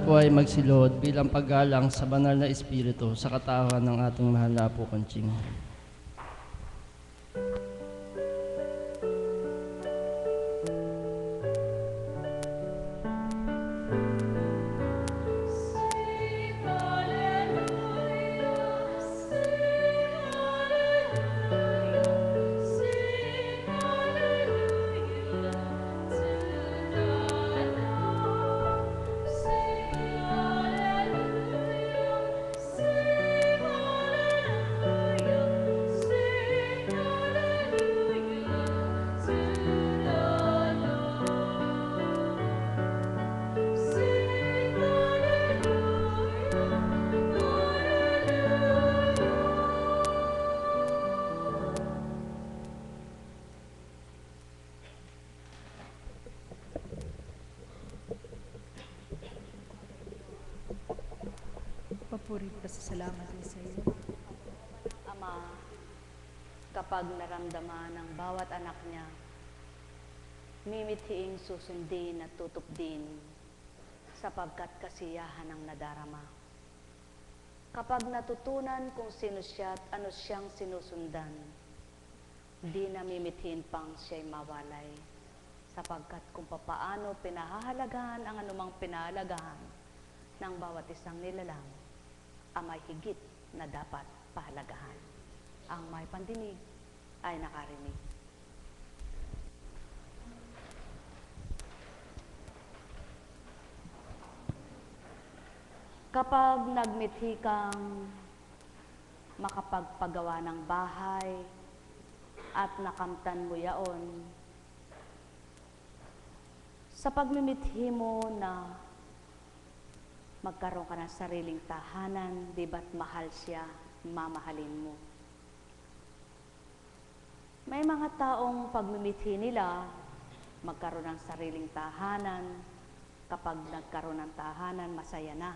po ay magsilod bilang paggalang sa banal na Espiritu sa katawan ng ating mahal na Apo Conching. Papuri at pasasalamat din sa iyo. Ama, kapag naramdaman ng bawat anak niya, mimithiing susundin at tutupdin sapagkat kasiyahan ang nadarama. Kapag natutunan kung sino siya at ano siyang sinusundan, di na mimithiin pang siya'y mawalay sapagkat kung papaano pinahahalagahan ang anumang pinahalagahan ng bawat isang nilalang, ang may higit na dapat pahalagahan. Ang may pandinig ay nakarinig. Kapag nagmithi kang makapagpagawa ng bahay at nakamtan mo yaon, sa pagmimithi mo na magkaroon ka ng sariling tahanan, di ba't mahal siya, mamahalin mo. May mga taong pagmimithi nila, magkaroon ng sariling tahanan, kapag nagkaroon ng tahanan, masaya na,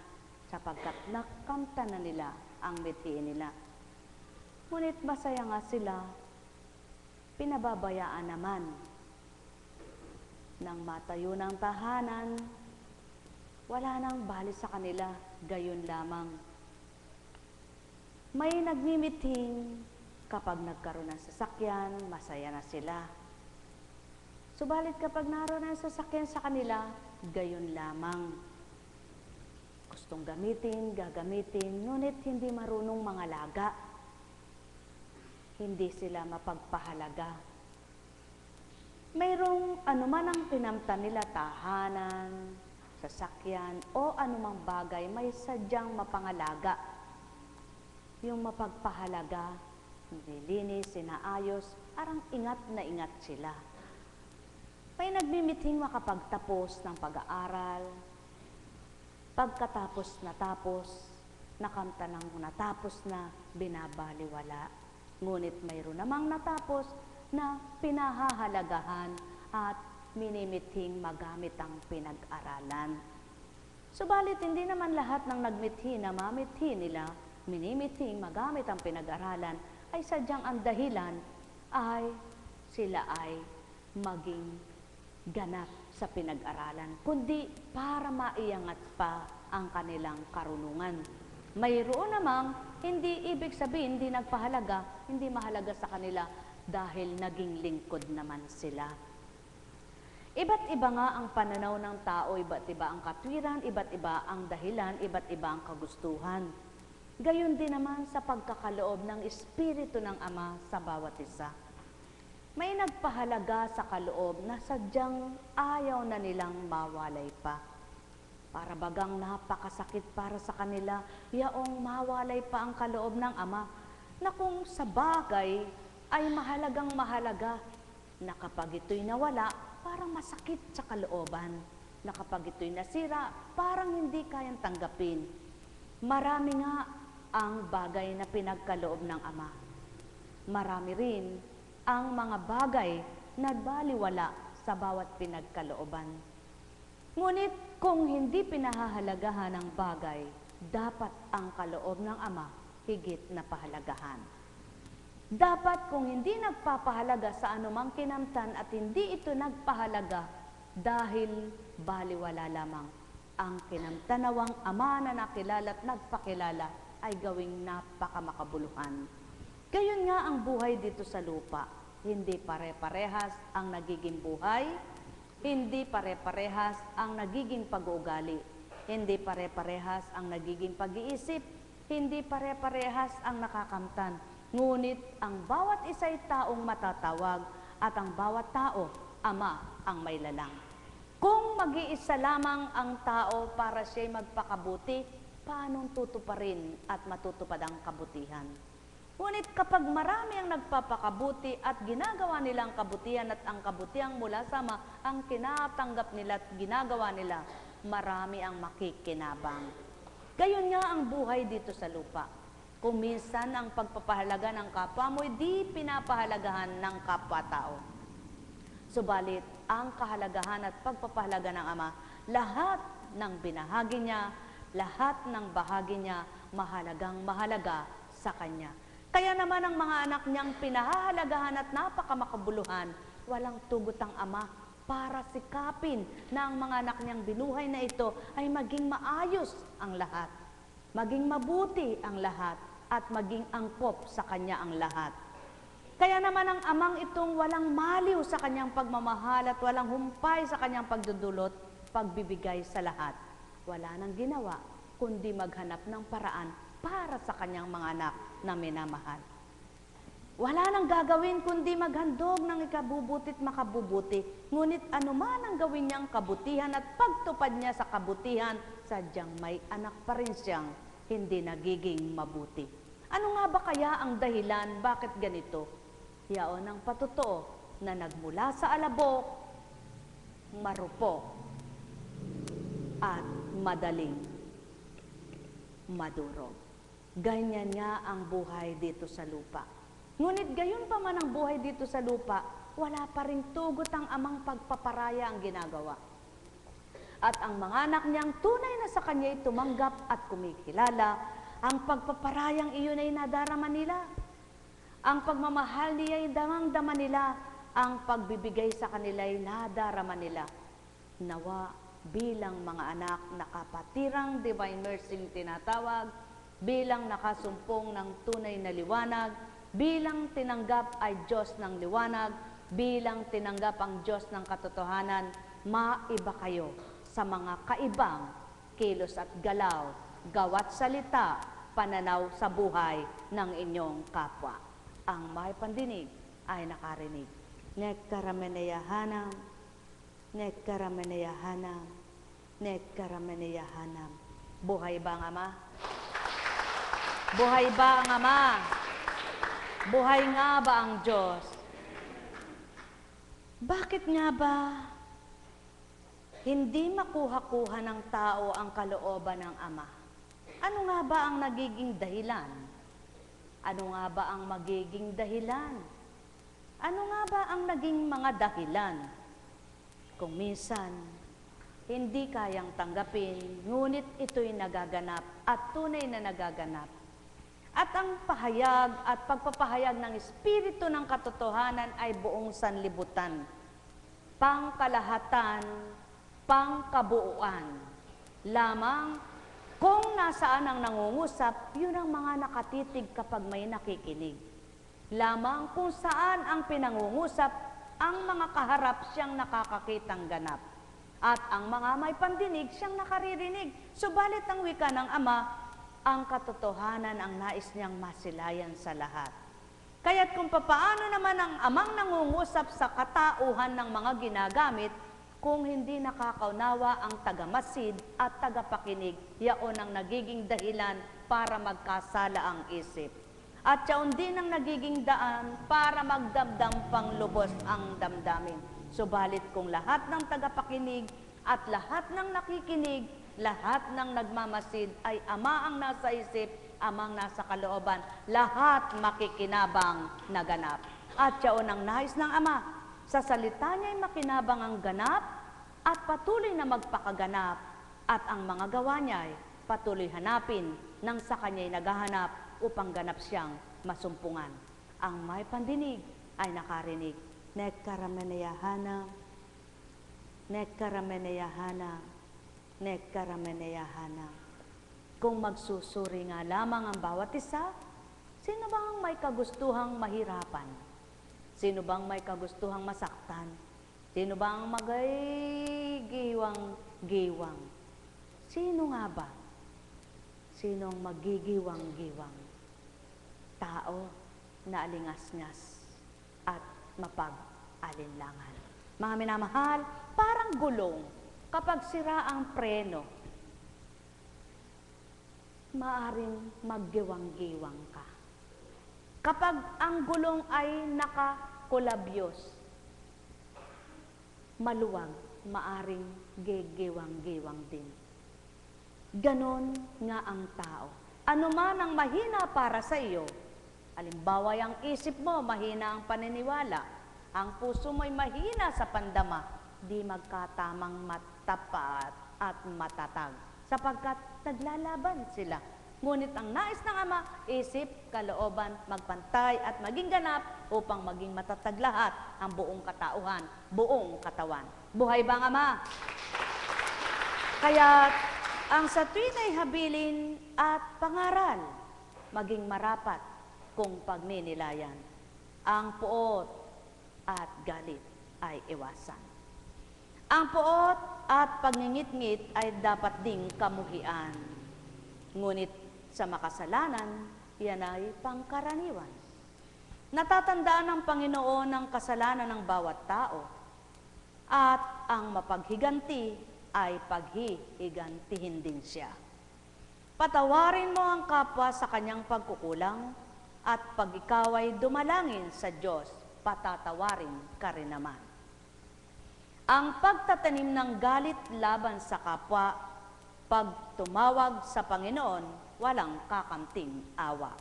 sapagkat nakamtan na nila ang mithiin nila. Ngunit masaya nga sila, pinababayaan naman nang matayo ng tahanan, wala nang bali sa kanila, gayon lamang. May nagmimiting kapag nagkaroon ng sasakyan, masaya na sila. Subalit kapag naroon ng sasakyan sa kanila, gayon lamang. Gustong gamitin, gagamitin, ngunit hindi marunong mangalaga. Hindi sila mapagpahalaga. Mayroong anuman ang pinamtan nila, tahanan, sasakyan, o anumang bagay, may sadyang mapangalaga. Yung mapagpahalaga, nililinis, sinaayos, parang ingat na ingat sila. May nagmimiting makapagtapos ng pag-aaral, pagkatapos natapos, nakamta ng natapos na binabaliwala. Ngunit mayroon namang natapos na pinahahalagahan at minimiting magamit ang pinag-aralan. Subalit hindi naman lahat ng nagmithi na mamithi nila, minimiting magamit ang pinag-aralan, ay sadyang ang dahilan ay sila ay maging ganap sa pinag-aralan, kundi para maiangat pa ang kanilang karunungan. Mayroon namang hindi ibig sabihin, hindi nagpahalaga, hindi mahalaga sa kanila dahil naging lingkod naman sila. Iba't iba nga ang pananaw ng tao, iba't iba ang katwiran, iba't iba ang dahilan, iba't iba ang kagustuhan. Gayon din naman sa pagkakaloob ng Espiritu ng Ama sa bawat isa. May nagpahalaga sa kaloob na sadyang ayaw na nilang mawalay pa. Para bagang napakasakit para sa kanila, yaong mawalay pa ang kaloob ng Ama, na kung sa bagay ay mahalagang mahalaga, na kapag ito'y nawala, parang masakit sa kalooban, na kapag ito'y nasira, parang hindi kayang tanggapin. Marami nga ang bagay na pinagkaloob ng Ama. Marami rin ang mga bagay na baliwala sa bawat pinagkalooban. Ngunit kung hindi pinahahalagahan ang bagay, dapat ang kaloob ng Ama higit na pahalagahan. Dapat kung hindi nagpapahalaga sa anumang kinamtan at hindi ito nagpahalaga dahil baliwala lamang, ang kinamtanawang Ama na nakilala at nagpakilala ay gawing napakamakabuluhan. Gayon nga ang buhay dito sa lupa. Hindi pare-parehas ang nagiging buhay, hindi pare-parehas ang nagiging pag-uugali, hindi pare-parehas ang nagiging pag-iisip, hindi pare-parehas ang nakakamtan. Ngunit ang bawat isa'y taong matatawag at ang bawat tao, Ama ang may lalang. Kung mag-iisa lamang ang tao para siya'y magpakabuti, paanong tutuparin at matutupad ang kabutihan? Ngunit kapag marami ang nagpapakabuti at ginagawa nilang kabutihan at ang kabutihan mula sa Ama ang kinatanggap nila at ginagawa nila, marami ang makikinabang. Gayon nga ang buhay dito sa lupa. Kung minsan ang pagpapahalaga ng kapwa mo, di pinapahalagahan ng kapwa-tao. Subalit, ang kahalagahan at pagpapahalaga ng Ama, lahat ng binahagi niya, lahat ng bahagi niya, mahalagang mahalaga sa Kanya. Kaya naman ang mga anak niyang pinahahalagahan at napakamakabuluhan, walang tugot ang Ama para sikapin na ang mga anak niyang binuhay na ito ay maging maayos ang lahat, maging mabuti ang lahat, at maging angkop sa Kanya ang lahat. Kaya naman ang Amang itong walang maliw sa Kanyang pagmamahal at walang humpay sa Kanyang pagdudulot, pagbibigay sa lahat. Wala nang ginawa, kundi maghanap ng paraan para sa Kanyang mga anak na minamahal. Wala nang gagawin kundi maghandog ng ikabubutit makabubuti. Ngunit anuman ang gawin niyang kabutihan at pagtupad niya sa kabutihan, sadyang may anak pa rin siyang hindi nagiging mabuti. Ano nga ba kaya ang dahilan bakit ganito? Yaon ang patotoo na nagmula sa alabok, marupok, at madaling madurog. Ganyan nga ang buhay dito sa lupa. Ngunit gayon pa man ang buhay dito sa lupa, wala pa rin tugot ang Amang pagpaparaya ang ginagawa. At ang mga anak niyang tunay na sa Kanya'y tumanggap at kumikilala, ang pagpaparayang iyon ay nadarama nila. Ang pagmamahal niya ay damang-dama nila. Ang pagbibigay sa kanila ay nadarama nila. Nawa bilang mga anak na kapatirang Divine Mercy tinatawag, bilang nakasumpong ng tunay na liwanag, bilang tinanggap ay Diyos ng liwanag, bilang tinanggap ang Diyos ng katotohanan, maiba kayo sa mga kaibang kilos at galaw, gawat salita, pananaw sa buhay ng inyong kapwa. Ang may pandinig ay nakarinig. Nekkarameneyahanam, nekkarameneyahanam, nekkarameneyahanam. Buhay ba ang Ama? Buhay ba ang Ama? Buhay nga ba ang Diyos? Bakit nga ba hindi makuha-kuha ng tao ang kalooban ng Ama? Ano nga ba ang nagiging dahilan? Ano nga ba ang magiging dahilan? Ano nga ba ang naging mga dahilan? Kung minsan, hindi kayang tanggapin, ngunit ito'y nagaganap at tunay na nagaganap. At ang pahayag at pagpapahayag ng Espiritu ng katotohanan ay buong sanlibutan, pangkalahatan, pangkabuuan. Lamang kung nasaan ang nangungusap, yun ang mga nakatitig kapag may nakikinig. Lamang kung saan ang pinangungusap, ang mga kaharap siyang nakakakitang ganap. At ang mga may pandinig siyang nakaririnig. Subalit ang wika ng Ama, ang katotohanan ang nais niyang masilayan sa lahat. Kaya't kung papaano naman ang Amang nangungusap sa katauhan ng mga ginagamit, kung hindi nakakaunawa ang tagamasid at tagapakinig, yaon ang nagiging dahilan para magkasala ang isip. At yaon din ang nagiging daan para magdamdam pang lubos ang damdamin. Subalit kung lahat ng tagapakinig at lahat ng nakikinig, lahat ng nagmamasid ay Ama ang nasa isip, Amang nasa kalooban, lahat makikinabang na ganap. At yaon ang nais ng Ama, sa salita niya'y makinabang ang ganap at patuloy na magpakaganap at ang mga gawa niya'y patuloy hanapin nang sa kanya'y naghahanap upang ganap siyang masumpungan. Ang may pandinig ay nakarinig. Nekkarameneyahanam, nekkarameneyahanam, Nekkarameneyahana. Kung magsusuri nga lamang ang bawat isa, sino bang may kagustuhang mahirapan? Sino bang may kagustuhang masaktan? Sino bang magigiwang-giwang? Sino nga ba? Sinong magigiwang-giwang? Tao na alingas-ngas at mapag-alinlangan. Mga minamahal, parang gulong. Kapag sira ang preno, maaring maggiwang-giwang ka. Kapag ang gulong ay nakakulabyos, maluwag, maaring gigiwang-giwang din. Ganon nga ang tao. Ano man ang mahina para sa iyo, halimbawa ang isip mo, mahina ang paniniwala, ang puso mo'y mahina sa pandama, di magkatamang matapat at matatag, sapagkat naglalaban sila. Ngunit ang nais ng Ama, isip, kalooban, magpantay at maging ganap upang maging matatag lahat ang buong katauhan, buong katawan. Buhay bang Ama? Kaya ang sa tuwin ay habilin at pangaral, maging marapat kung pagninilayan. Ang puot at galit ay iwasan. Ang puot at pagngingit-ngit ay dapat ding kamuhian. Ngunit sa makasalanan, yan ay pangkaraniwan. Natatandaan ng Panginoon ang kasalanan ng bawat tao at ang mapaghiganti ay paghihigantihin din siya. Patawarin mo ang kapwa sa kanyang pagkukulang at pag ikaw ay dumalangin sa Diyos, patatawarin ka rin naman. Ang pagtatanim ng galit laban sa kapwa, pag tumawag sa Panginoon, walang kakamting awa.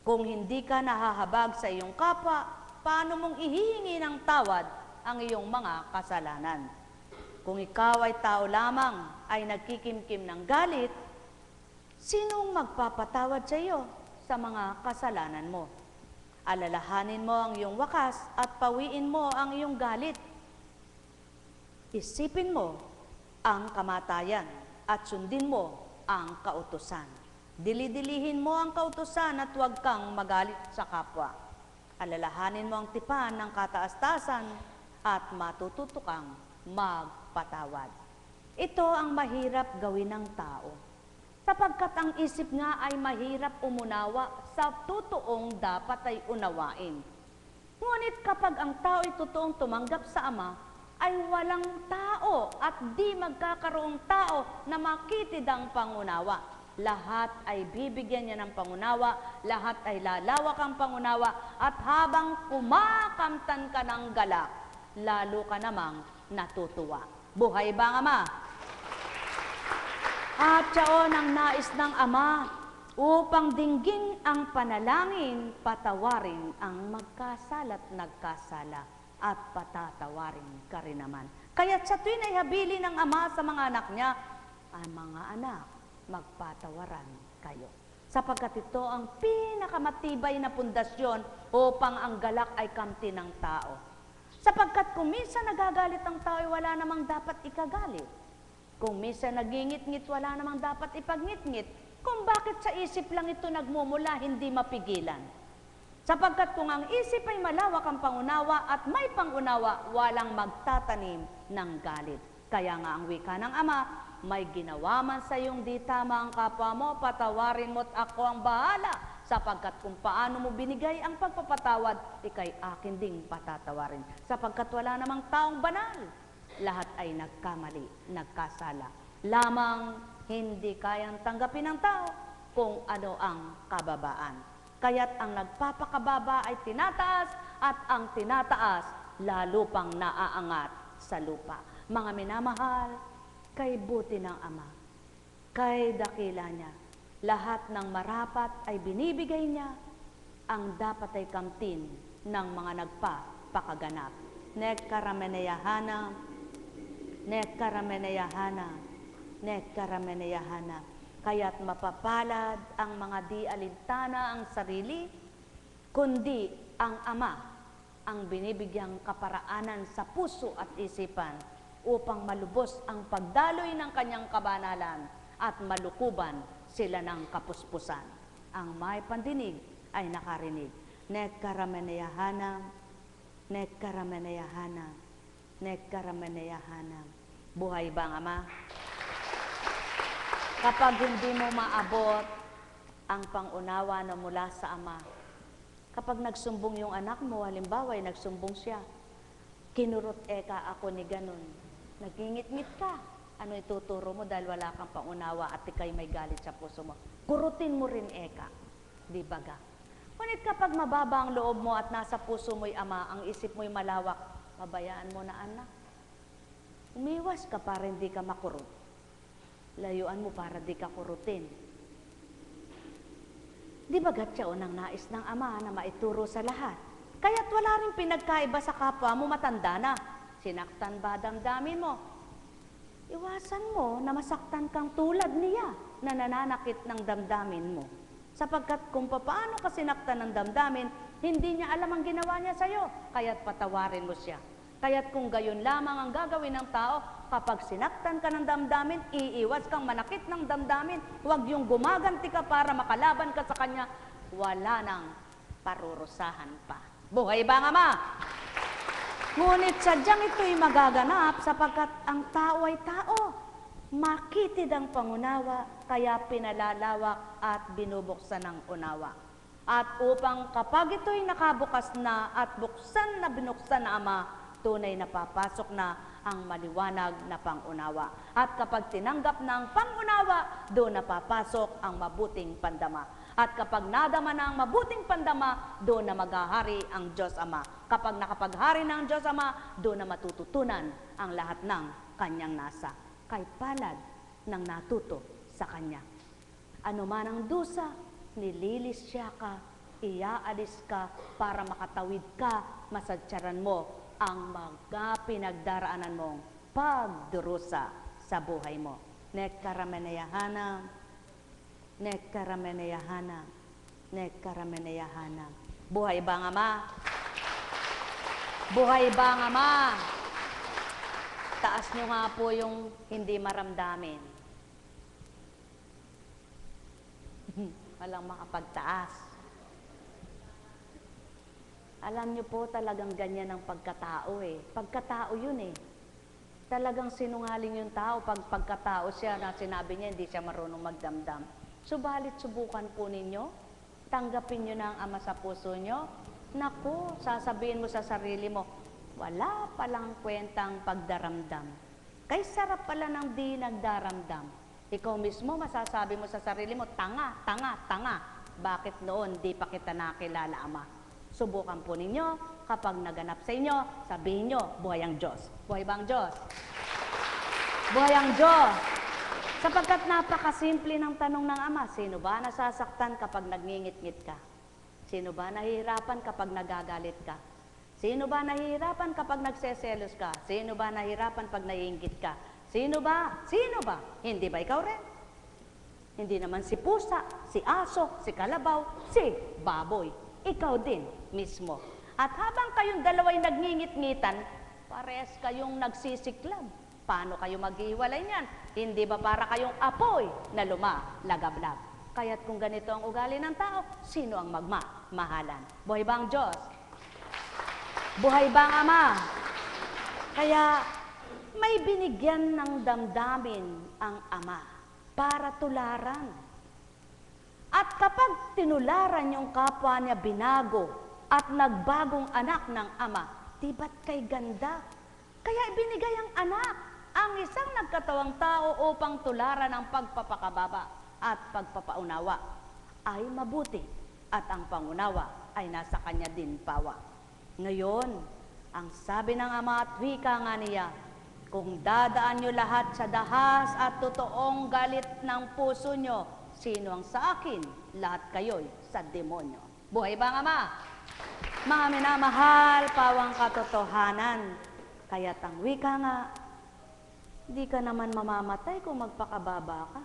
Kung hindi ka nahahabag sa iyong kapwa, paano mong ihihingi ng tawad ang iyong mga kasalanan? Kung ikaw ay tao lamang ay nagkikimkim ng galit, sinong magpapatawad sa iyo sa mga kasalanan mo? Alalahanin mo ang iyong wakas at pawiin mo ang iyong galit. Isipin mo ang kamatayan at sundin mo ang kautusan. Dili-dilihin mo ang kautusan at huwag kang magalit sa kapwa. Alalahanin mo ang tipan ng kataas-taasan at matututo kang magpatawad. Ito ang mahirap gawin ng tao, sapagkat ang isip nga ay mahirap umunawa sa totoong dapat ay unawain. Ngunit kapag ang tao ay totoong tumanggap sa Ama, ay walang tao at di magkakaroong tao na makitid ang pangunawa. Lahat ay bibigyan niya ng pangunawa, lahat ay lalawak ang pangunawa, at habang kumakamtan ka ng galak, lalo ka namang natutuwa. Buhay ba ang Ama? At siyaon ang nais ng Ama upang dinggin ang panalangin, patawarin ang magkasala't nagkasala at patatawarin ka rin naman. Kaya't sa tuwin ay habili ng Ama sa mga anak niya, ang mga anak, magpatawaran kayo. Sapagkat ito ang pinakamatibay na pundasyon upang ang galak ay kamti ng tao. Sapagkat kung minsan nagagalit ang tao, ay wala namang dapat ikagalit. Kung minsan nagingit-ngit, wala namang dapat ipagngit-ngit. Kung bakit sa isip lang ito nagmumula, hindi mapigilan. Sapagkat kung ang isip ay malawak ang pangunawa at may pangunawa, walang magtatanim ng galit. Kaya nga ang wika ng Ama, may ginawa man sa iyong di tama ang kapwa mo, patawarin mo't ako ang bahala. Sapagkat kung paano mo binigay ang pagpapatawad, ikay akin ding patatawarin. Sapagkat wala namang taong banal. Lahat ay nagkamali, nagkasala. Lamang hindi kayang tanggapin ng tao kung ano ang kababaan. Kaya't ang nagpapakababa ay tinataas at ang tinataas lalo pang naaangat sa lupa. Mga minamahal, kay buti ng Ama, kay dakila niya, lahat ng marapat ay binibigay niya, ang dapat ay kamtin ng mga nagpapakaganap. Nekkarameneyahana, nekkarameneyahana, nekkarameneyahana. Kaya't mapapalad ang mga di alintana ang sarili, kundi ang Ama ang binibigyang kaparaanan sa puso at isipan upang malubos ang pagdaloy ng kanyang kabanalan at malukuban sila ng kapuspusan. Ang may pandinig ay nakarinig. Nekkarameneyahanam, nekkarameneyahanam, nekkarameneyahanam. Buhay ba ang Ama? Kapag hindi mo maabot ang pangunawa na mula sa Ama, kapag nagsumbong yung anak mo, halimbawa ay nagsumbong siya, kinurot eka ako ni ganun, nagingit-ngit ka, ano ituturo mo dahil wala kang pangunawa at ikay may galit sa puso mo? Kurutin mo rin eka, di ba ga? Ngunit kapag mababa ang loob mo at nasa puso mo'y Ama, ang isip mo'y malawak, pabayaan mo na anak. Umiwas ka para hindi ka makurot. Layuan mo para di ka kurutin. Di ba gatya ang nais ng Ama na maituro sa lahat? Kaya't wala rin pinagkaiba sa kapwa mo matanda na. Sinaktan ba damdamin mo? Iwasan mo na masaktan kang tulad niya na nananakit ng damdamin mo. Sapagkat kung paano ka sinaktan ng damdamin, hindi niya alam ang ginawa niya sa'yo, kaya't patawarin mo siya. Kaya't kung gayon lamang ang gagawin ng tao, kapag sinaktan ka ng damdamin, iiwas kang manakit ng damdamin, huwag yung gumaganti ka para makalaban ka sa kanya, wala nang parurusahan pa. Buhay ba ang Ama? Ngunit sadyang ito'y magaganap sapagkat ang tao ay tao. Makitid ang pangunawa, kaya pinalalawak at binubuksan ng unawa. At upang kapag ito'y nakabukas na at buksan na binuksan na Ama, tunay na papasok na ang maliwanag na pangunawa. At kapag tinanggap na ang pangunawa, doon na papasok ang mabuting pandama. At kapag nadama na ang mabuting pandama, doon na maghahari ang Diyos Ama. Kapag nakapaghari na ang Diyos Ama, doon na matututunan ang lahat ng kanyang nasa. Kay palad ng natuto sa kanya. Ano man ang dusa, nililis siya ka, iaalis ka para makatawid ka, masadyaran mo ang mga pinagdaraanan mong pagdurusa sa buhay mo. Nekkarameneyahanam, nekkarameneyahanam, nekkarameneyahanam. Buhay ba ang Ama? Buhay ba ang Ama? Taas nyo nga po yung hindi maramdamin. Walang makapagtaas. Alam nyo po talagang ganyan ang pagkatao eh. Pagkatao yun eh. Talagang sinungaling yung tao pag pagkatao siya na sinabi niya hindi siya marunong magdamdam. Subalit subukan po ninyo, tanggapin nyo na ang Ama sa puso nyo. Naku, sasabihin mo sa sarili mo, wala palang kwentang pagdaramdam. Kay sarap pala ng di nagdaramdam. Ikaw mismo masasabi mo sa sarili mo, tanga, tanga, tanga. Bakit noon di pa kita nakilala Ama? Subukan po ninyo, kapag naganap sa inyo, sabihin nyo, buhay ang Diyos. Buhay ba ang Diyos? Buhay ang Diyos. Sapagkat napakasimple ng tanong ng Ama, sino ba nasasaktan kapag nagngingit-ngit ka? Sino ba nahihirapan kapag nagagalit ka? Sino ba nahihirapan kapag nagseselos ka? Sino ba nahihirapan pag naiinggit ka? Sino ba? Sino ba? Hindi ba ikaw rin? Hindi naman si pusa, si aso, si kalabaw, si baboy. Ikaw din mismo. At habang kayong dalawa'y nagngingit-ngitan, parehas kayong nagsisiklab. Paano kayo maghihiwalay niyan? Hindi ba para kayong apoy na lumalagablab? Kaya't kung ganito ang ugali ng tao, sino ang magmamahalan? Buhay ba ang Diyos? Buhay ba ang Ama? Kaya may binigyan ng damdamin ang Ama para tularan. At kapag tinularan yung kapwa niya binago at nagbagong anak ng Ama, di ba't kay ganda? Kaya ibinigay ang anak, ang isang nagkatawang tao upang tularan ang pagpapakababa at pagpapaunawa ay mabuti at ang pangunawa ay nasa kanya din pawa. Ngayon, ang sabi ng Ama at wika nga niya, kung dadaan nyo lahat sa dahas at totoong galit ng puso nyo, sino ang sa akin? Lahat kayo'y sa demonyo. Buhay ba ang Ama? Mga minamahal, pawang katotohanan. Kaya't ang wika nga, di ka naman mamamatay kung magpakababa ka.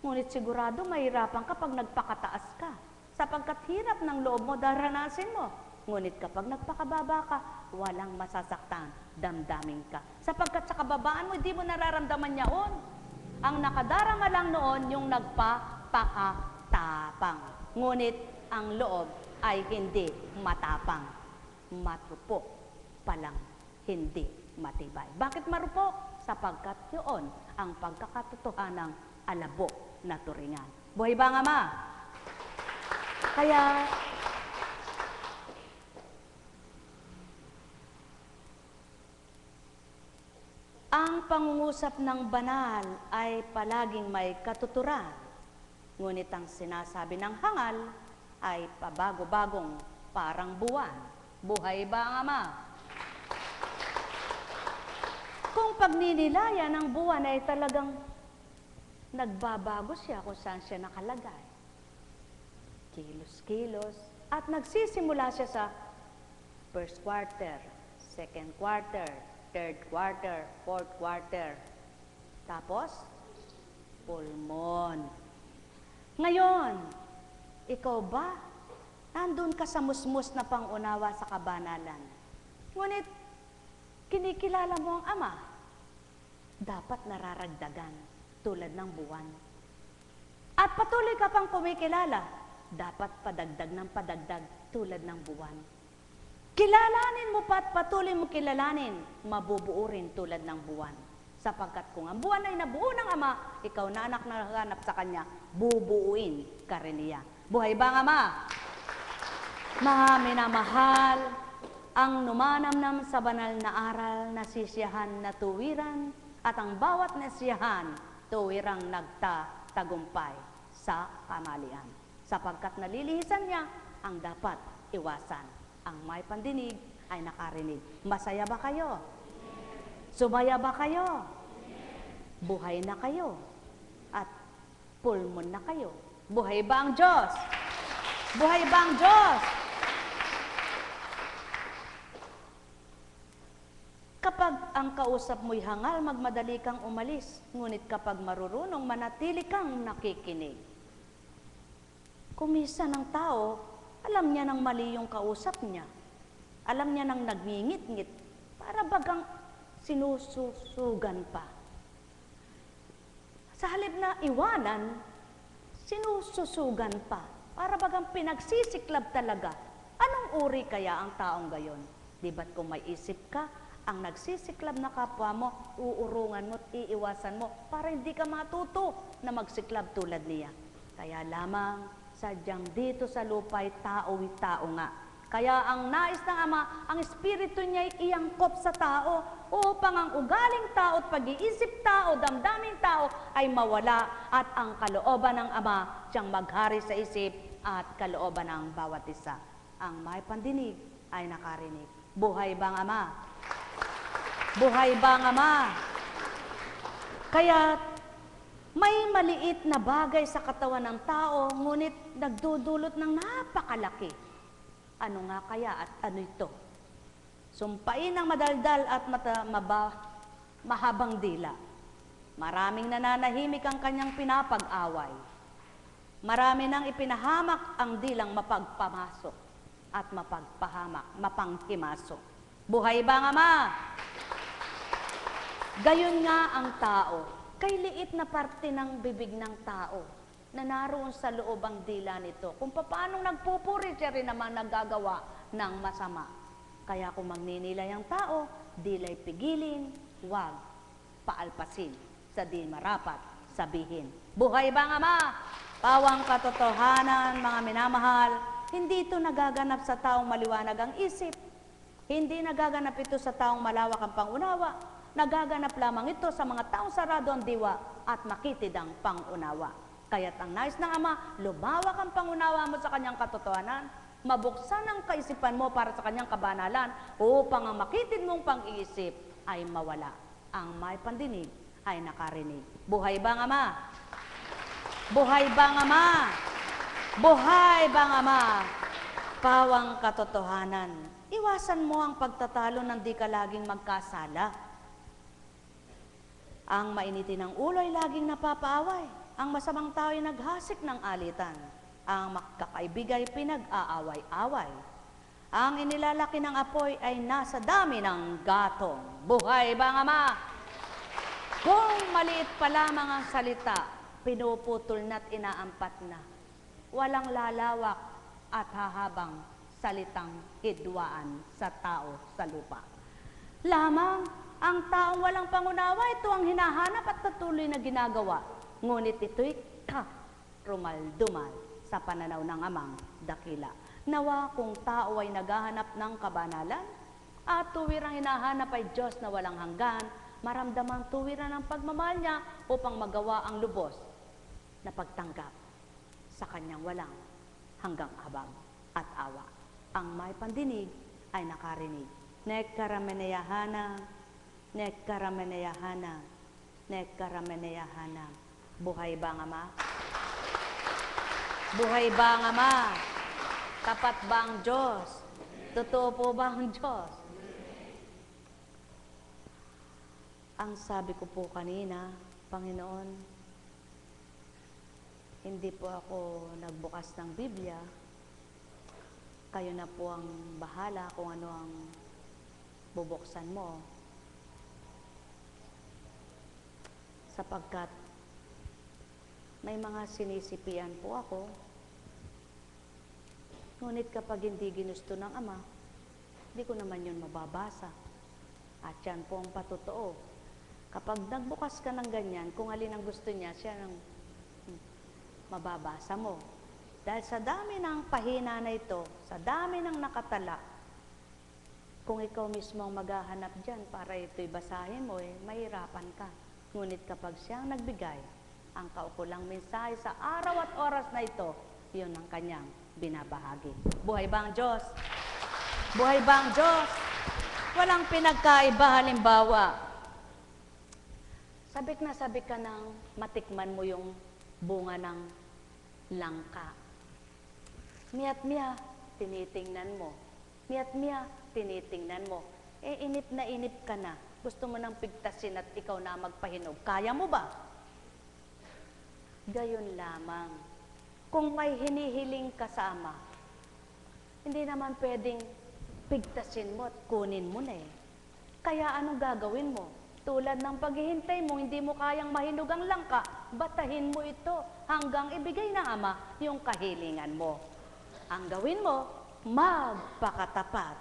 Ngunit sigurado mahirapan kapag nagpakataas ka. Sapagkat hirap ng loob mo, daranasin mo. Ngunit kapag nagpakababa ka, walang masasaktan, damdamin ka. Sapagkat sa kababaan mo, hindi mo nararamdaman yaon. Ang nakadarama lang noon yung nagpapakatapang. Ngunit ang loob ay hindi matapang. Marupok palang hindi matibay. Bakit marupok? Sapagkat yun ang pagkakatotohanang alabok na turingan. Buhay ba nga, Ma? Kaya, ang pangungusap ng banal ay palaging may katuturan. Ngunit ang sinasabi ng hangal ay pabago-bagong parang buwan. Buhay ba nga, Ma? Kung pagninilaya ng buwan ay talagang nagbabago siya kung saan siya nakalagay. Kilos-kilos. At nagsisimula siya sa first quarter, second quarter, third quarter, fourth quarter. Tapos, full moon. Ngayon, ikaw ba? Nandun ka sa musmus na pangunawa sa kabanalan. Ngunit, kinikilala mo ang Ama. Dapat nararagdagan tulad ng buwan. At patuloy ka pang kumikilala. Dapat padagdag ng padagdag tulad ng buwan. Kilalanin mo pa at patuloy mo kilalanin, mabubuo rin tulad ng buwan. Sapagkat kung ang buwan ay nabuo ng Ama, ikaw na anak na naghanap sa Kanya, bubuuin ka rin niya. Buhay ba ang Ama? Mga minamahal, ang numanamnam sa banal na aral, nasisiyahan na tuwiran, at ang bawat nasiyahan, tuwirang nagtatagumpay sa kamalian. Sapagkat nalilihisan niya ang dapat iwasan. Ang may pandinig ay nakarinig. Masaya ba kayo? Sumaya ba kayo? Buhay na kayo. At pulmon na kayo. Buhay ba ang Diyos? Buhay ba ang Diyos? Kapag ang kausap mo'y hangal, magmadali kang umalis. Ngunit kapag marurunong, manatili kang nakikinig. Kumisa ng tao, alam niya nang mali yung kausap niya. Alam niya nang nagngingit-ngit, para bagang sinususugan pa. Sa halip na iwanan, sinususugan pa. Para bagang pinagsisiklab talaga. Anong uri kaya ang taong gayon? Di ba't kung may isip ka, ang nagsisiklab na kapwa mo, uurungan mo at iiwasan mo para hindi ka matuto na magsiklab tulad niya. Kaya lamang, sadyang dito sa lupa'y tao-tao nga. Kaya ang nais ng Ama, ang Espiritu niya'y iangkop sa tao upang ang ugaling tao at pag-iisip tao, damdamin tao ay mawala at ang kalooban ng Ama siyang maghari sa isip at kalooban ng bawat isa. Ang may pandinig ay nakarinig. Buhay ba ang Ama? Buhay ba ang Ama? Kaya may maliit na bagay sa katawan ng tao, ngunit nagdudulot ng napakalaki. Ano nga kaya at ano ito? Sumpain ang madaldal at mahabang dila. Maraming nananahimik ang kanyang pinapag-away. Marami nang ipinahamak ang dilang mapagpamasok at mapagpahamak, mapanghimasok. Buhay ba ang Ama? Gayon nga ang tao. Kay liit na parte ng bibig ng tao na naroon sa loob ang dila nito. Kung paano nagpupuri, siya rin naman naggagawa ng masama. Kaya kung magninilay ang tao, dilay pigilin, huwag paalpasin sa di marapat sabihin. Buhay ba ang Ama? Pawang katotohanan, mga minamahal, hindi ito nagaganap sa taong maliwanag ang isip. Hindi nagaganap ito sa taong malawak ang pangunawa. Nagaganap lamang ito sa mga taong sarado ang diwa at makitid ang pangunawa. Kaya't ang nais ng Ama, lumawak ang pangunawa mo sa kanyang katotohanan, mabuksan ang kaisipan mo para sa kanyang kabanalan upang ang makitid mong pang-iisip ay mawala. Ang may pandinig ay nakarinig. Buhay ba ang Ama? Buhay ba ang Ama? Buhay ba ang Ama? Pawang katotohanan. Iwasan mo ang pagtatalo ng di ka laging magkasala. Ang mainitin ng ulo ay laging napapaaway. Ang masamang tao ay naghasik ng alitan. Ang makakaibigan ay pinag-aaway-away. Ang inilalaki ng apoy ay nasa dami ng gatong. Buhay ba ang Ama? Kung maliit pa lamang ang salita, pinuputol na't inaampat na. Walang lalawak at hahabang salitang hidwaan sa tao sa lupa. Lamang ang taong walang pangunawa, ito ang hinahanap at patuloy na ginagawa. Ngunit ito'y rumal-dumal sa pananaw ng Amang dakila. Nawa kung tao ay naghahanap ng kabanalan at tuwirang hinahanap ay Diyos na walang hanggan, maramdamang tuwiran ang pagmamahal niya upang magawa ang lubos na pagtanggap sa kanyang walang hanggang habag at awa. Ang may pandinig ay nakarinig. Nekkarameneyahana, nekkarameneyahana, nekkarameneyahana. Buhay ba ang Ama? Buhay ba ang Ama? Tapat ba ang Diyos? Totoo po ba ang Diyos? Ang sabi ko po kanina, Panginoon, hindi po ako nagbukas ng Biblia. Kayo na po ang bahala kung ano ang bubuksan mo. Sapagkat may mga sinisipian po ako. Ngunit kapag hindi ginusto ng Ama, hindi ko naman yun mababasa. At yan po ang patotoo. Kapag nagbukas ka ng ganyan, kung alin ang gusto niya, siya ang mababasa mo. Dahil sa dami ng pahina na ito, sa dami ng nakatala, kung ikaw mismo ang maghahanap dyan para ito'y basahin mo, mahirapan ka. Ngunit kapag siya ang nagbigay, ang kaukulang mensahe sa araw at oras na ito, yun ang kanyang binabahagi. Buhay ba ang Diyos? Buhay ba ang Diyos? Walang pinagkaiba. Halimbawa, sabik na sabik ka nang matikman mo yung bunga ng langka. Miat-miya, tinitingnan mo. Miat-miya, tinitingnan mo. Inip na inip ka na. Gusto mo nang pigtasin at ikaw na magpahinog. Kaya mo ba? Gayon lamang. Kung may hinihiling ka sa Ama, hindi naman pwedeng pigtasin mo at kunin mo na eh. Kaya anong gagawin mo? Tulad ng paghihintay mo, hindi mo kayang mahinog ang langka, batahin mo ito hanggang ibigay ng Ama yung kahilingan mo. Ang gawin mo, magpakatapat,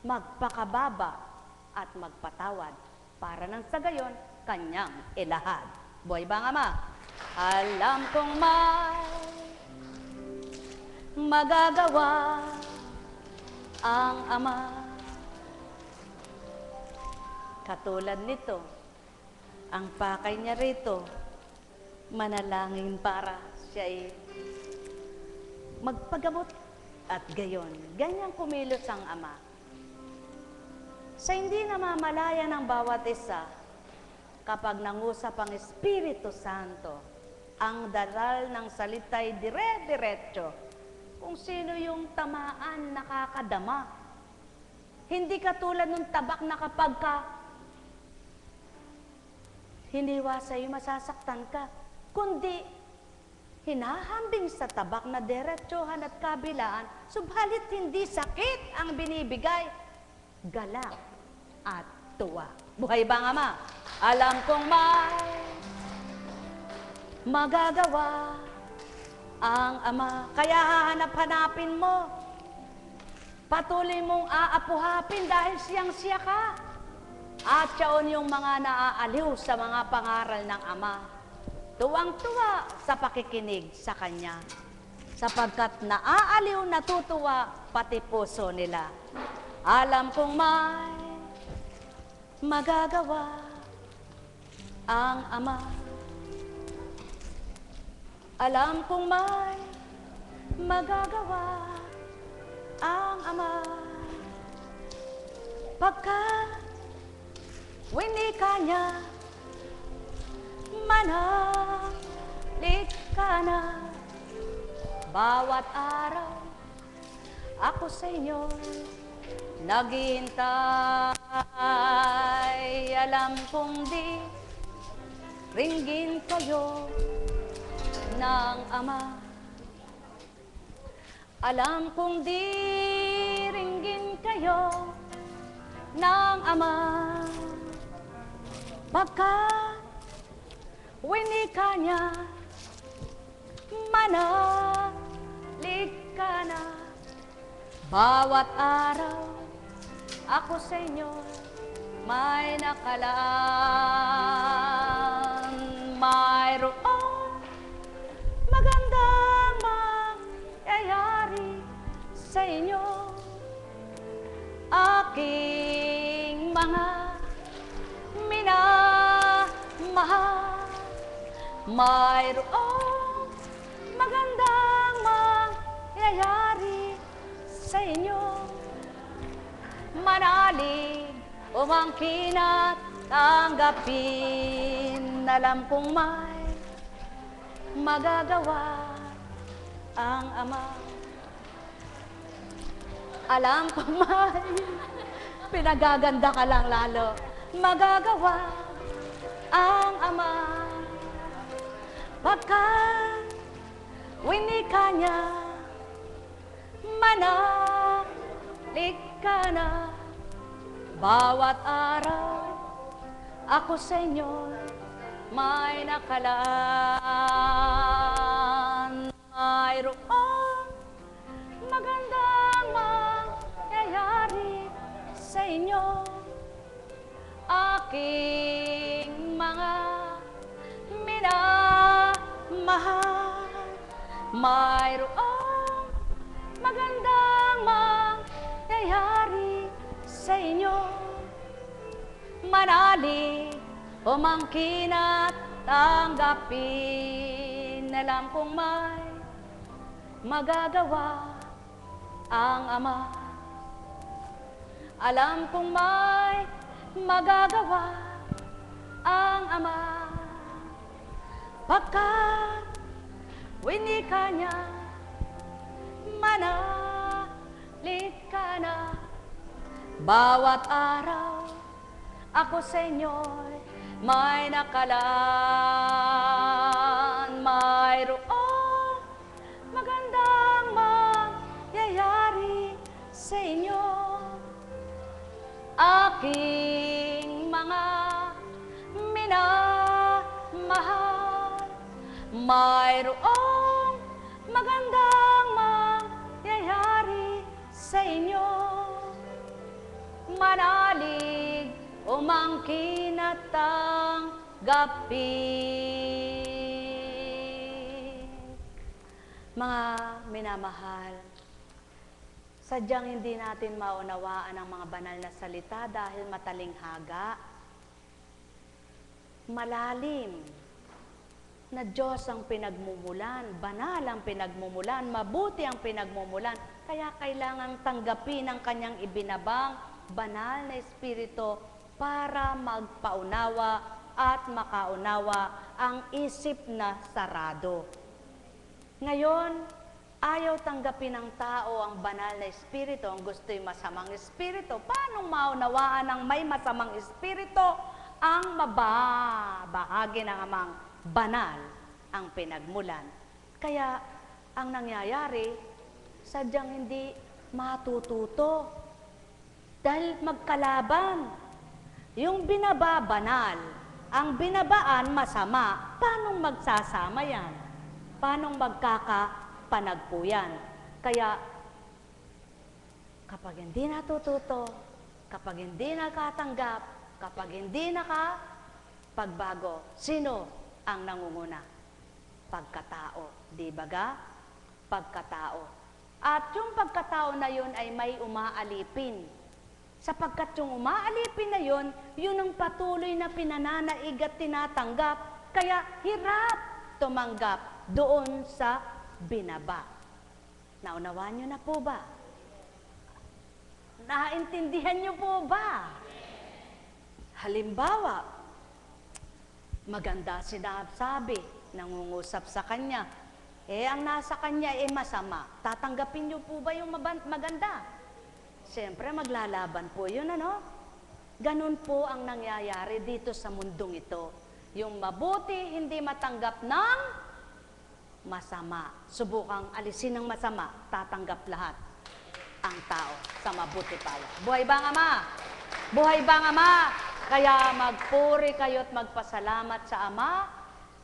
magpakababa, at magpatawad para nang sa gayon, kanyang ilahad. Buhay ba ang Ama? Alam kong may magagawa ang Ama. Katulad nito, ang pakay niya rito, manalangin para siya ay magpagamot at gayon. Ganyang kumilos ang Ama. Sa hindi namamalaya ng bawat isa, kapag nangusap ang Espiritu Santo, ang daral ng salita'y dire-diretso. Kung sino yung tamaan, nakakadama. Hindi katulad ng tabak na kapag ka hiniwa sa'yo, masasaktan ka. Kundi, hinahambing sa tabak na diretsohan at kabilaan, subalit hindi sakit ang binibigay, galak at tuwa. Buhay ba ang Ama? Alam kong may magagawa ang Ama. Kaya hahanap-hanapin mo. Patuloy mong aapuhapin dahil siyang-siya ka. At siyaon yung mga naaaliw sa mga pangaral ng Ama. Tuwang-tuwa sa pakikinig sa Kanya. Sapagkat naaaliw, natutuwa, pati puso nila. Alam kong may magagawa ang Ama. Alam kong may magagawa ang Ama. Pagkat winika niya, manalig ka na. Bawat araw, ako sa inyo naghihintay. Alam kong di ringgin kayo ng Ama. Alam kong di ringgin iyo ng Ama. Pagkat winika niya, manalig ka na. Bawat araw ako sa inyo may nakalaan. Mayroong magandang mangyayari sa inyo. Aking mga minamahal, mayroong magandang mangyayari sa inyo. Manalig, umangkin at tanggapin. Alam kong may magagawa ang Ama. Alam kong may pinagaganda ka lang lalo. Magagawa ang Ama. Pagkat winika niya, manalig ka na. Bawat araw ako sa inyo may nakalaan. Mayroong magandang mangyayari sa inyo. Aking mga minamahal, mayroong magandang mangyayari sa inyo. Manalig, umangkin at tanggapin. Alam kong may magagawa ang Ama. Alam kong may magagawa ang Ama. Pagkat winika niya, manalig ka na. Bawat araw ako sa inyo'y may nakalaan. Mayroong magandang mangyayari sa inyo. Aking mga minamahal, mayroong magandang mangyayari sa inyo. Manalig, umangkin at tanggapin. Mga minamahal, sadyang hindi natin maunawaan ang mga banal na salita dahil matalinghaga, malalim na Diyos ang pinagmumulan, banal ang pinagmumulan, mabuti ang pinagmumulan, kaya kailangang tanggapin ang kanyang ibinabang banal na Espiritu para magpaunawa at makaunawa ang isip na sarado. Ngayon, ayaw tanggapin ng tao ang banal na Espiritu, ang gusto'y masamang Espiritu. Paano maunawaan ng may masamang Espiritu ang mababahagi ng Amang banal ang pinagmulan? Kaya, ang nangyayari, sadyang hindi matututo. Dahil magkalaban. Yung binaba banal, ang binabaan masama. Paano magsasama yan? Paano magkakapanagpo yan? Kaya, kapag hindi natututo, kapag hindi nakatanggap, kapag hindi nakapagbago, sino ang nangunguna? Pagkatao. Di ba ga? Pagkatao. At yung pagkatao na yun ay may umaalipin. Sapagkat yung umaalipin na yun, yun ang patuloy na pinananaig at tinatanggap. Kaya hirap tumanggap doon sa binaba. Naunawaan nyo na po ba? Naintindihan nyo po ba? Halimbawa, maganda sinasabi, nangungusap sa kanya, ang nasa kanya masama. Tatanggapin nyo po ba yung maganda? Siyempre, maglalaban po yun, ano? Ganun po ang nangyayari dito sa mundong ito. Yung mabuti, hindi matanggap ng masama. Subukang alisin ng masama, tatanggap lahat. ang tao sa mabuti pala. Buhay ba ang Ama? Buhay ba ang Ama? Kaya magpuri kayo't magpasalamat sa Ama,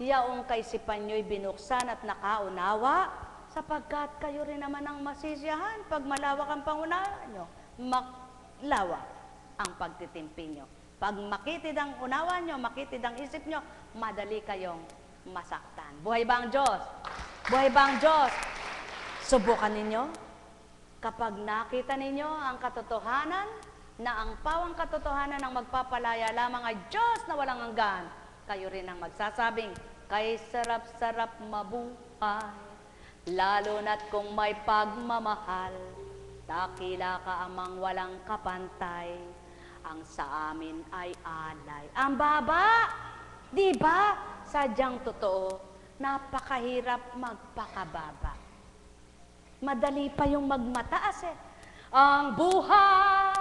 yaong kaisipan nyo'y binuksan at nakaunawa, sapagkat kayo rin naman ang masisiyahan pag malawak ang pangunawa nyo. Maklawak ang pagtitimpi nyo. Pag makitid ang unawa nyo, makitid ang isip nyo, madali kayong masaktan. Buhay ba ang Diyos? Buhay ba ang Diyos? Subukan ninyo. Kapag nakita ninyo ang katotohanan, na ang pawang katotohanan ng magpapalaya lamang ay Diyos na walang hanggan, kayo rin ang magsasabing, kay sarap-sarap mabuhay, lalo na't kung may pagmamahal, dakila ka amang walang kapantay, ang sa amin ay alay. Ang baba, di ba? Sadyang totoo, napakahirap magpakababa. Madali pa yung magmataas eh. Ang buhay,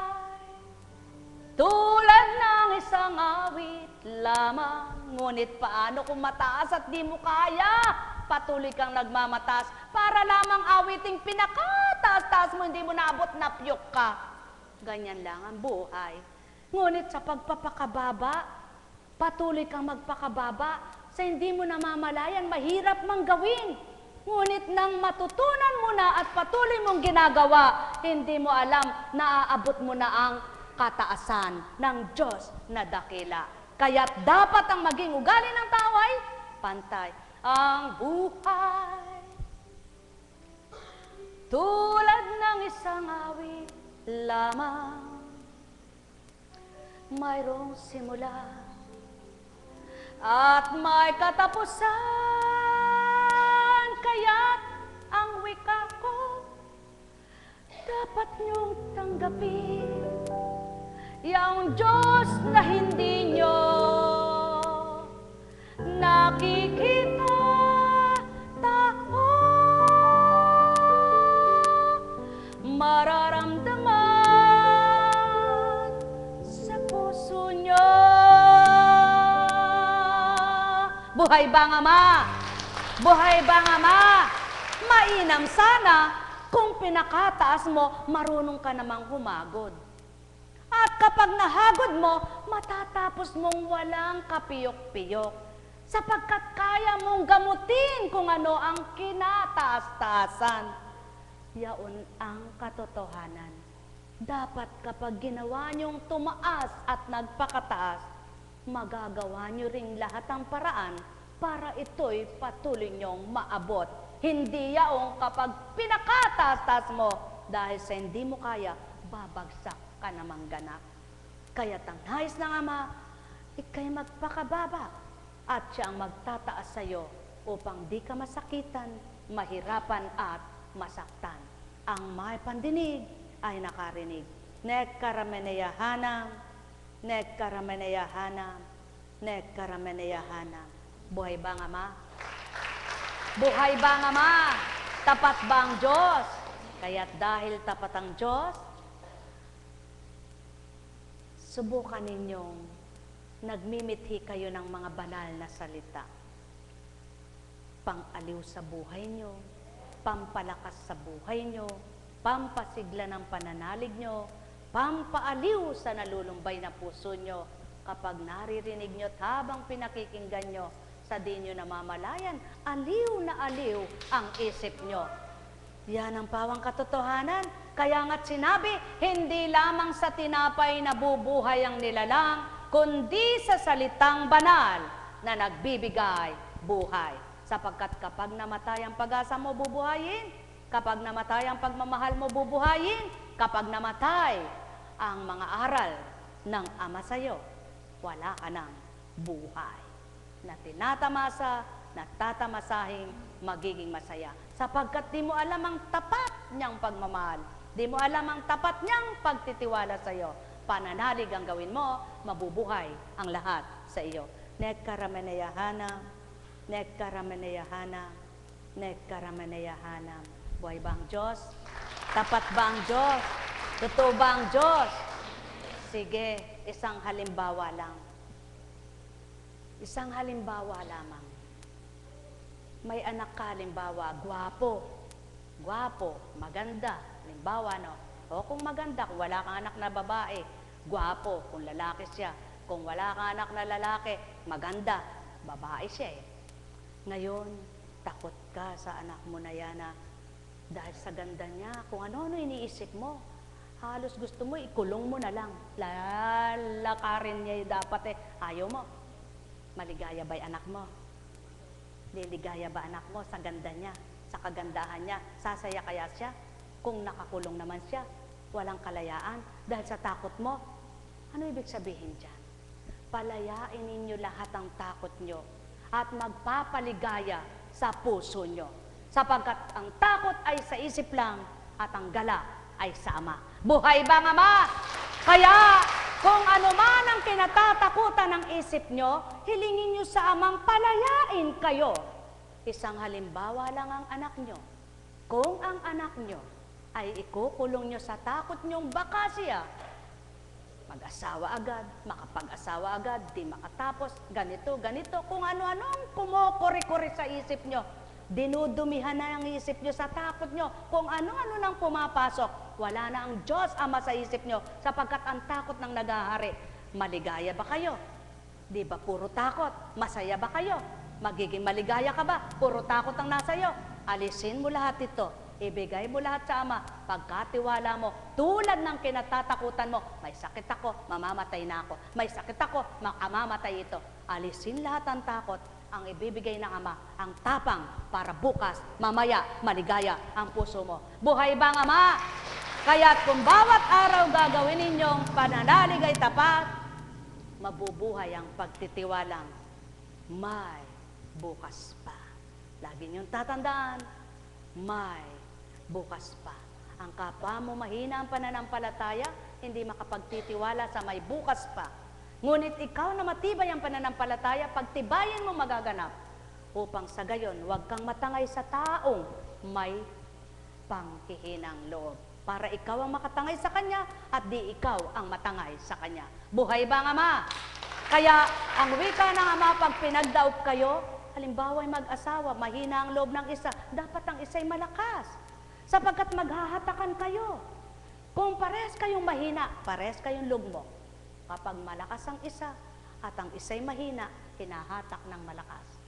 tulad ng isang awit lamang, ngunit paano kung mataas at di mo kaya? Patuloy kang nagmamataas para lamang awiting pinakataas-taas mo, hindi mo naabot, napyok ka. Ganyan lang ang buhay. Ngunit sa pagpapakababa, patuloy kang magpakababa, sa hindi mo namamalayan, mahirap mang gawin. Ngunit nang matutunan mo na at patuloy mong ginagawa, hindi mo alam na aabot mo na ang kataasan ng Diyos na dakila. Kaya't dapat ang maging ugali ng tao ay pantay. Ang buhay, tulad ng isang awit lamang, mayroong simula at may katapusan, kaya't ang wika ko dapat niyong tanggapin. Yang Diyos na hindi nyo nakikita, tao mararamdaman sa puso nyo. Buhay ba ang Ama? Buhay ba ang Ama? Mainam sana kung pinakataas mo, marunong ka namang humagod. At kapag nahagod mo, matatapos mong walang kapiyok-piyok, sapagkat kaya mong gamutin kung ano ang kinataas-taasan. Yaon ang katotohanan. Dapat kapag ginawa niyong tumaas at nagpakataas, magagawa niyo ring lahat ang paraan para ito'y patuloy niyong maabot. Hindi yaong kapag pinakataas-taas mo, dahil sa hindi mo kaya, babagsak ka namang ganap. Kaya ang nais ng Ama, ikay magpakababa at siya ang magtataas sa iyo upang di ka masakitan, mahirapan at masaktan. Ang may pandinig ay nakarinig. Nekkarameneyahanam, nekkarameneyahanam, nekkarameneyahanam. Buhay ba ang Ama? Buhay ba ang Ama? Tapat ba ang Diyos? Kaya't dahil tapat ang Diyos, subukan ninyong nagmimithi kayo ng mga banal na salita. Pang-aliw sa buhay nyo, pampalakas sa buhay nyo, pampasigla ng pananalig nyo, pampaaliw sa nalulumbay na puso nyo. Kapag naririnig nyo at habang pinakikinggan nyo, sa di nyo namamalayan, aliw na aliw ang isip nyo. Yan ang pawang katotohanan. Kaya nga't sinabi, hindi lamang sa tinapay nabubuhay ang nilalang, kundi sa salitang banal na nagbibigay buhay. Sapagkat kapag namatay ang pag-asa mo, bubuhayin. Kapag namatay ang pagmamahal mo, bubuhayin. Kapag namatay ang mga aral ng Ama sa'yo, wala ka ng buhay na tinatamasa, natatasahing magiging masaya. Sapagkat di mo alam ang tapat niyang pagmamahal. Di mo alam ang tapat niyang pagtitiwala sa iyo. Pananalig ang gawin mo, mabubuhay ang lahat sa iyo. Nekkarameneyahanam, nekkarameneyahanam, nekkarameneyahanam. Buhay ba ang Diyos? Tapat ba ang Diyos? Totoo ba ang Diyos? Sige, isang halimbawa lang. Isang halimbawa lamang. May anak ka, halimbawa, gwapo, maganda, Halimbawa, no? O kung maganda, kung wala kang anak na babae, gwapo, kung lalaki siya. Kung wala kang anak na lalaki, maganda, babae siya eh. Ngayon, takot ka sa anak mo na yan na dahil sa ganda niya, kung ano-ano iniisip mo, halos gusto mo, ikulong mo na lang. Lalakarin niya dapat eh. Ayaw mo. Maligaya ba'y anak mo? Liligaya ba anak mo sa ganda niya, sa kagandahan niya? Sasaya kaya siya? Kung nakakulong naman siya, walang kalayaan dahil sa takot mo. Ano ibig sabihin dyan? Palayain ninyo lahat ang takot nyo at magpapaligaya sa puso nyo. Sapagkat ang takot ay sa isip lang at ang gala ay sa Ama. Buhay bang Ama? Kaya kung ano man ang kinatatakutan ng isip nyo, hilingin nyo sa Amang palayain kayo. Isang halimbawa lang ang anak nyo. Kung ang anak nyo ay ikukulong nyo sa takot nyong baka siya, mag-asawa agad, makapag-asawa agad, di makatapos, ganito, ganito, kung ano-anong kumukuri-kuri sa isip nyo, dinudumihan na ang isip nyo sa takot nyo, kung ano-ano nang pumapasok, wala na ang Diyos Ama sa isip nyo, sapagkat ang takot ng nagahari. Maligaya ba kayo? Di ba puro takot? Masaya ba kayo? Magiging maligaya ka ba? Puro takot ang nasa iyo. Alisin mo lahat ito. Ibigay mo lahat sa Ama. Pagkatiwala mo, tulad ng kinatatakutan mo, may sakit ako, mamamatay na ako. May sakit ako, makamamatay ito. Alisin lahat ang takot. Ang ibibigay ng Ama, ang tapang para bukas, mamaya, maligaya ang puso mo. Buhay bang Ama? Kaya't kung bawat araw gagawin ninyong pananalig ay tapat, mabubuhay ang pagtitiwalang may bukas pa. Lagi niyong tatandaan, may bukas pa. Ang kapwa mo mahina ang pananampalataya, hindi makapagtitiwala sa may bukas pa. Ngunit ikaw na matibay ang pananampalataya, pagtibayan mo magaganap. Upang sa gayon, huwag kang matangay sa taong may panghihinang loob. Para ikaw ang makatangay sa Kanya at di ikaw ang matangay sa Kanya. Buhay bang Ama? Kaya ang wika ng Ama, pag pinagdaop kayo, halimbawa ay mag-asawa, mahina ang loob ng isa, dapat ang isa'y malakas. Sapagkat maghahatakan kayo. Kung pares kayong mahina, pares kayong lugmo. Kapag malakas ang isa at ang isa'y mahina, hinahatak ng malakas.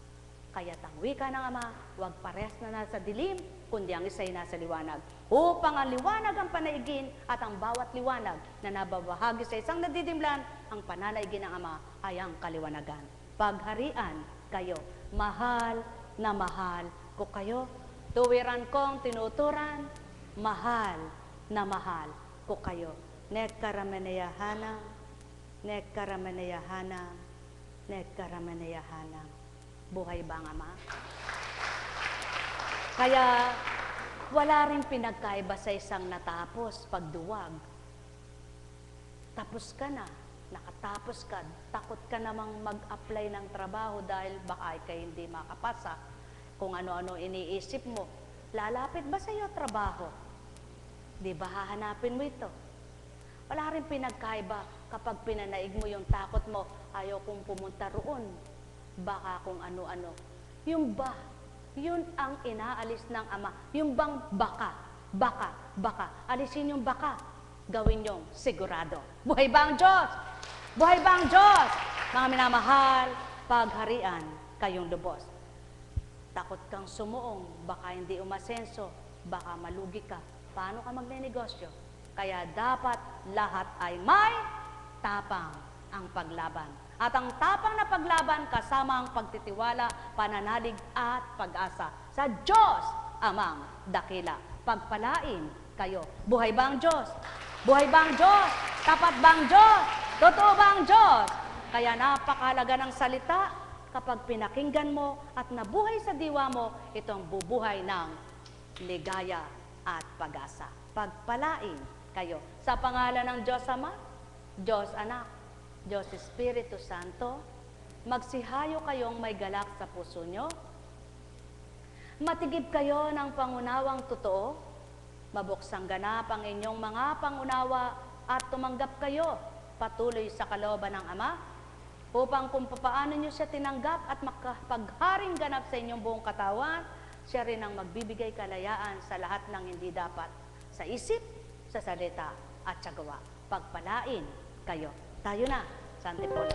Kaya't ang wika ng Ama, huwag pares na nasa dilim, kundi ang isa'y nasa liwanag. Upang ang liwanag ang panaigin at ang bawat liwanag na nababahagi sa isang nadidimlan, ang pananaigin ng Ama ay ang kaliwanagan. Pagharian kayo, mahal na mahal ko kayo. Tuwiran kong tinuturan, mahal na mahal ko kayo. Nekaramanayahana, nekaramanayahana, nekaramanayahana. Buhay bang Ama? Kaya wala rin pinagkaiba sa isang natapos pagduwag. Tapos ka na, nakatapos ka, takot ka namang mag-apply ng trabaho dahil baka ikay hindi makapasa. Kung ano-ano iniisip mo, lalapit ba sa iyo trabaho? Di ba hahanapin mo ito? Wala rin pinagkaiba kapag pinanaig mo yung takot mo, ayaw kong pumunta roon. Baka kung ano-ano. Yung ba, yun ang inaalis ng Ama. Yung bang baka, alisin yung baka, gawin yung sigurado. Buhay ba ang Diyos? Buhay ba ang Diyos? Mga minamahal, pagharian kayong lubos. Takot kang sumuong, baka hindi umasenso, baka malugi ka. Paano ka magnenegosyo? Kaya dapat lahat ay may tapang ang paglaban. At ang tapang na paglaban kasama ang pagtitiwala, pananalig at pag-asa sa Diyos Amang dakila. Pagpalain kayo. Buhay ba ang Diyos? Buhay ba ang Diyos? Tapat ba ang Diyos? Totoo ba ang Diyos? Kaya napakahalaga ng salita kapag pinakinggan mo at nabuhay sa diwa mo, itong bubuhay ng ligaya at pag-asa. Pagpalain kayo. Sa pangalan ng Diyos Ama, Diyos Anak, Diyos Espiritu Santo, magsihayo kayong may galak sa puso nyo. Matigib kayo ng pangunawang totoo, mabuksang ganap ang inyong mga pangunawa at tumanggap kayo patuloy sa kalooban ng Ama, upang kung papaano nyo siya tinanggap at makapagharing ganap sa inyong buong katawan, siya rin ang magbibigay kalayaan sa lahat ng hindi dapat. sa isip, sa salita, at sa gawa. Pagpalain kayo. Tayo na, Sa Antipolo.